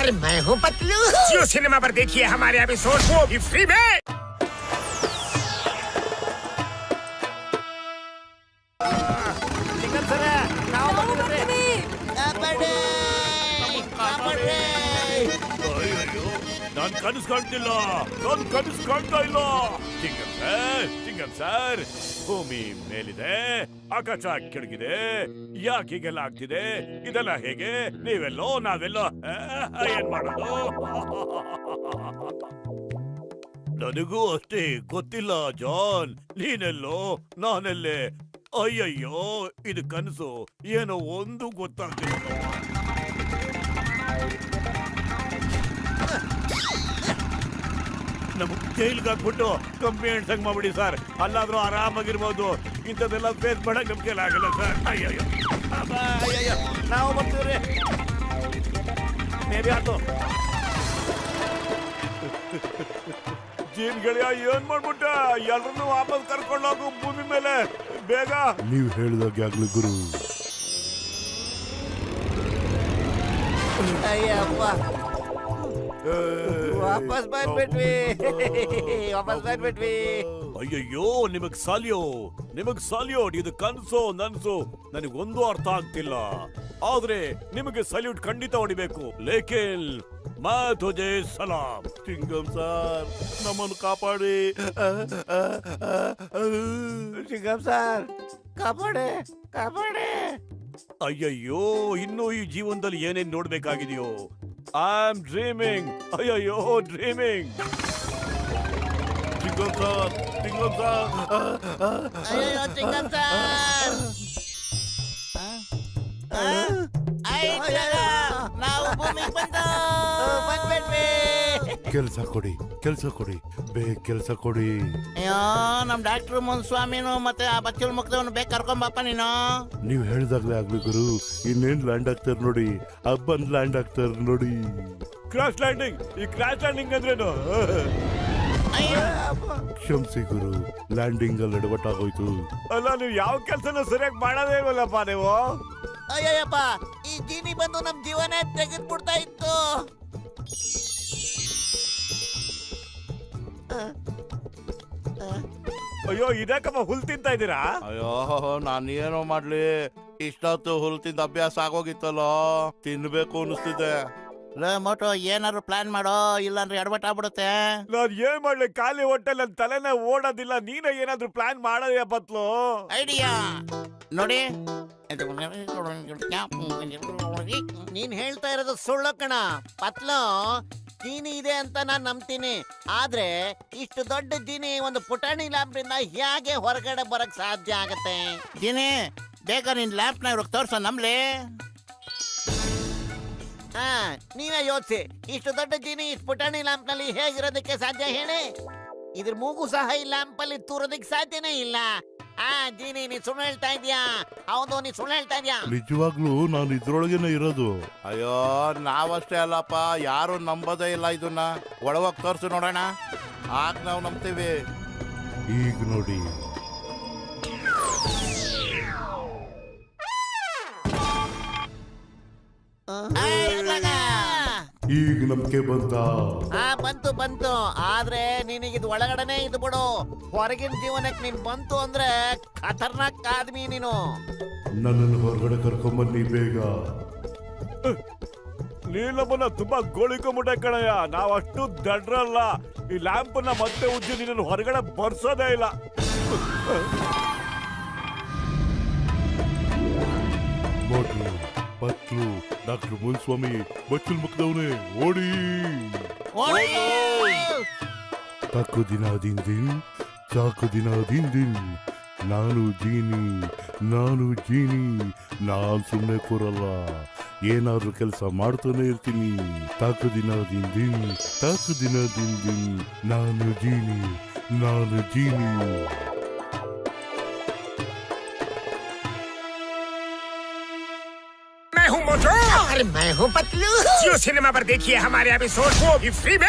अरे मैं हूँ पतलू। जियो सिनेमा पर देखिए हमारे एपिसोड वो भी फ्री में। ನಾನ್ ಕನಸು ಕಾಣ್ತಿಲ್ಲ, ನಾನ್ ಕನಸು ಕಾಣ್ತಾ ಇಲ್ಲ. ಚಿಂಗಂ ಸರ್, ಭೂಮಿ ಮೇಲಿದೆ, ಆಕಾಶ ಕೆಳಗಿದೆ, ಯಾಕೆ ಹೀಗೆಲ್ಲ ಆಗ್ತಿದೆ? ಇದೆಲ್ಲ ಹೇಗೆ? ನೀವೆಲ್ಲೋ ನಾವೆಲ್ಲೋ ಏನ್ ಮಾಡೋದು? ನನಗೂ ಅಷ್ಟೇ ಗೊತ್ತಿಲ್ಲ ಜಾನ್. ನೀನೆಲ್ಲೋ ನಾನೆಲ್ಲೇ? ಅಯ್ಯಯ್ಯೋ, ಇದು ಕನಸು ಏನೋ ಒಂದು ಗೊತ್ತಾಗ್ತಿಲ್ಲ. ನಮಗ್ ಜೈಲ್ಗೆ ಹಾಕ್ಬಿಟ್ಟು ಕಂಪ್ನಿ ಸಂಗ್ ಮಾಡ್ಬಿಡಿ ಸರ್. ಅಲ್ಲಾದ್ರೂ ಆರಾಮಾಗಿರ್ಬೋದು. ಇಂಥದ್ದೆಲ್ಲ ಫೇಸ್ ಮಾಡಕ್ ನಮ್ ಕೈಲಿ ಆಗಲ್ಲ ಸರ್. ಅಯ್ಯಯ್ಯೋ ಅಯ್ಯಯ್ಯೋ, ನಾವು ಬರ್ತೀವ್ರಿ. ಮೇಬಿ ಆತು. ಜೀನ್ ಗೆಳೆಯ ಏನ್ ಮಾಡ್ಬಿಟ್ಟ? ಎಲ್ರನ್ನೂ ವಾಪಸ್ ಕರ್ಕೊಂಡೋಗು ಭೂಮಿ ಮೇಲೆ ಬೇಗ. ನೀವು ಹೇಳಿದಾಗೆ ಆಗ್ಲಿ ಗುರು. ಅಯ್ಯಪ್ಪ, ವಾಪಸ್ ಬಂದ್ಬಿಟ್ವಿ. ಅಯ್ಯಯ್ಯೋ, ನಿಮಗ್ ಸಾಲ್ಯೂಟ್. ಇದು ಕನ್ಸೋ ನನ್ಸು ನನಗೊಂದು ಅರ್ಥ ಆಗ್ತಿಲ್ಲ. ಆದ್ರೆ ನಿಮಗೆ ಸಲ್ಯೂಟ್ ಖಂಡಿತ ಹೊಡಿಬೇಕು. ಲೇಕಿನ್ ಮೈ ತುಜೆ ಸಲಾಂ. ಚಿಂಗಂ ಸರ್, ನಮ್ಮನ್ನು ಕಾಪಾಡಿ. ಚಿಂಗಂ ಸರ್, ಕಾಪಾಡೆ. ಅಯ್ಯಯ್ಯೋ, ಇನ್ನೂ ಈ ಜೀವನದಲ್ಲಿ ಏನೇನ್ ನೋಡ್ಬೇಕಾಗಿದೆಯೋ. I am dreaming. ಅಯ್ಯಯ್ಯೋ, ಡ್ರೀಮಿಂಗ್. ಚಿಂಗಂ ಸರ್. ಅಯ್ಯೋ ಚಿಂಗಂ ಸರ್, ನಾವು ಭೂಮಿಗೆ ಬಂದ್ಬಿಟ್ವಿ. ಕೆಲಸ ಕೊಡಿ, ಬೇಗ ಕೆಲಸ ಕೊಡಿ. ಅಯ್ಯೋ, ನಮ್ ಡಾಕ್ಟರ್ ಮುನ್ಸ್ವಾಮಿನು ಮತ್ತೆ ಆ ಬಚ್ಚಲ್ ಮುಖದವನು ಬೇಗ ಕರ್ಕೊಂಬಪ್ಪ ನೀನು. ನೀವು ಹೇಳಿದಾಗ್ಲೇ ಆಗ್ಲಿ ಗುರು. ಇನ್ನೇನ್ ಲ್ಯಾಂಡ್ ಆಗ್ತಾರ ನೋಡಿ, ಬಂದ್ ಲ್ಯಾಂಡ್ ಆಗ್ತಾರ ನೋಡಿ. Crash landing. ಈ ಕ್ರಾಶ್ ಲ್ಯಾಂಡಿಂಗ್ ಅಂದ್ರೇನು? ಕ್ಷಮಿಸಿ ಗುರು, ಲ್ಯಾಂಡಿಂಗ್ ಅಲ್ಲಿ ಎಡವಟ್ಟಾಗೋಯ್ತು. ಅಲ್ಲ, ನೀವು ಯಾವ ಕೆಲಸನೂ ಸರಿಯಾಗಿ ಮಾಡೋದೇ ಇಲ್ವಲ್ಲಪ್ಪ ನೀವು. ಅಯ್ಯಪ್ಪ, ಈ ಜೀನಿ ಬಂದು ನಮ್ ಜೀವನ ತೆಗೆದ್ಬಿಡ್ತಾ ಇತ್ತು. ಅಯ್ಯೋ, ಇದಕ್ಕಮ್ಮ ಹುಲ್ ತಿಂತಾ ಇದ್ದೀರಾ? ಅಯ್ಯೋ, ನಾನೇನೋ ಮಾಡ್ಲಿ, ಇಷ್ಟೊತ್ತು ಹುಲ್ ತಿಂದ ಅಭ್ಯಾಸ ಆಗೋಗಿತ್ತಲ್ಲ, ತಿನ್ಬೇಕು ಅನಿಸ್ತಿದೆ. ಮೋಟೋ, ಏನಾದ್ರು ಪ್ಲಾನ್ ಮಾಡೋ, ಇಲ್ಲಾಂದ್ರೆ ಎಡವಟ್ ಆಗ್ಬಿಡುತ್ತೆ. ನಾನ್ ಏನ್ ಮಾಡ್ಲಿ, ಖಾಲಿ ಹೊಟ್ಟೆ ನನ್ ತಲೆನೇ ಓಡೋದಿಲ್ಲ. ನೀನೇ ಏನಾದ್ರು ಪ್ಲಾನ್ ಮಾಡೋದೇ ಬತ್ಲು. ಐಡಿಯಾ ನೋಡಿ. ನೀನ್ ಹೇಳ್ತಾ ಇರೋದು ಸುಳ್ಳು ಕಣ ಪತ್ಲು. ಜೀನಿ ಇದೆ ಅಂತ ನಾನ್ ನಂಬ್ತೀನಿ, ಆದ್ರೆ ಇಷ್ಟು ದೊಡ್ಡ ಜೀನಿ ಒಂದು ಪುಟಾಣಿ ಲ್ಯಾಂಪ್ರಿಂದ ಹೇಗೆ ಹೊರಗಡೆ ಬರಕ್ ಸಾಧ್ಯ ಆಗತ್ತೆ? ಜೀನಿ, ಬೇಗ ನಿನ್ ಲ್ಯಾಂಪ್ ನ ಇವ್ರಿಗೆ ತೋರ್ಸ ನಮ್ಲಿ. ನೀವೇ ಯೋಚಿಸಿ, ಇಷ್ಟು ದೊಡ್ಡ ಜೀನಿ ಇಷ್ಟು ಪುಟಾಣಿ ಲ್ಯಾಂಪ್ ನಲ್ಲಿ ಹೇಗಿರೋದಕ್ಕೆ ಸಾಧ್ಯ ಹೇಳಿ? ಇದ್ರ ಮೂಗು ಸಹ ಈ ಲ್ಯಾಂಪ್ ಅಲ್ಲಿ ತೂರೋದಕ್ಕೆ ಸಾಧ್ಯನೇ ಇಲ್ಲ. ಜೀನಿ, ನೀ ಸುಳ್ಳು ಹೇಳ್ತಾ ಇದ್ಯಾ? ಹೌದು, ನೀ ಸುಳ್ಳು ಹೇಳ್ತಾ ಇದ್ಯಾ. ನಿಜವಾಗ್ಲೂ ನಾನು ಇದ್ರೊಳಗೇನೆ ಇರೋದು. ಅಯ್ಯೋ, ನಾವಷ್ಟೇ ಅಲ್ಲಪ್ಪ, ಯಾರು ನಂಬೋದೇ ಇಲ್ಲ ಇದನ್ನ. ಒಳಗೋಗಿ ತೋರ್ಸು ನೋಡೋಣ, ಆಗ ನಾವು ನಂಬ್ತೀವಿ. ಈಗ ನೋಡಿ. ಈಗ ನಂಬಿಕೆ ಬಂತ? ಬಂತು. ಆದ್ರೆ ನಿನಗಿದ್ ಒಳಗಡೆನೆ ಇದು ಬಿಡು. ಹೊರಗಿನ ಜೀವನಕ್ಕೆ ನೀನ್ ಬಂತು ಅಂದ್ರೆ ಖತರ್ನಾಕ್ ಆದ್ಮಿ ನೀನು. ನನ್ನನ್ನು ಹೊರಗಡೆ ಕರ್ಕೊಂಬನ್ನಿ ಬೇಗ. ನೀನಮ್ಮನ್ನ ತುಂಬಾ ಗೋಳಿಕೊಂಬಿಟ್ಟೆ ಕಣಯ್ಯ. ನಾವಷ್ಟು ದಡ್ರಲ್ಲ. ಈ ಲ್ಯಾಂಪ್ ನ ಮತ್ತೆ ಉಜ್ಜಿ ನಿನ್ನನ್ನು ಹೊರಗಡೆ ಬರ್ಸೋದೇ ಇಲ್ಲ. ಮೋಟ್ಲು, ಪತ್ಲು, ಡಾಕ್ಟರ್ ಮುನ್ಸ್ವಾಮಿ, ಬಚ್ಚಲ್ ಮುಖದವನೇ, ಓಡಿ. ಚಾಕು ದಿನ ದಿನ್. ನಾನು ಜೀನಿ, ನಾನ್ ಸುಮ್ಮನೆ ಕೂರಲ್ಲ. ಏನಾದ್ರೂ ಕೆಲಸ ಮಾಡ್ತಾನೆ ಇರ್ತೀನಿ. ತಾಕು ದಿನ ದಿನ್. ನಾನು ಜೀನಿ. मैं हूँ मोटू। अरे मैं हूँ पतलू। जियो सिनेमा पर देखिए हमारे एपिसोड वो भी फ्री में।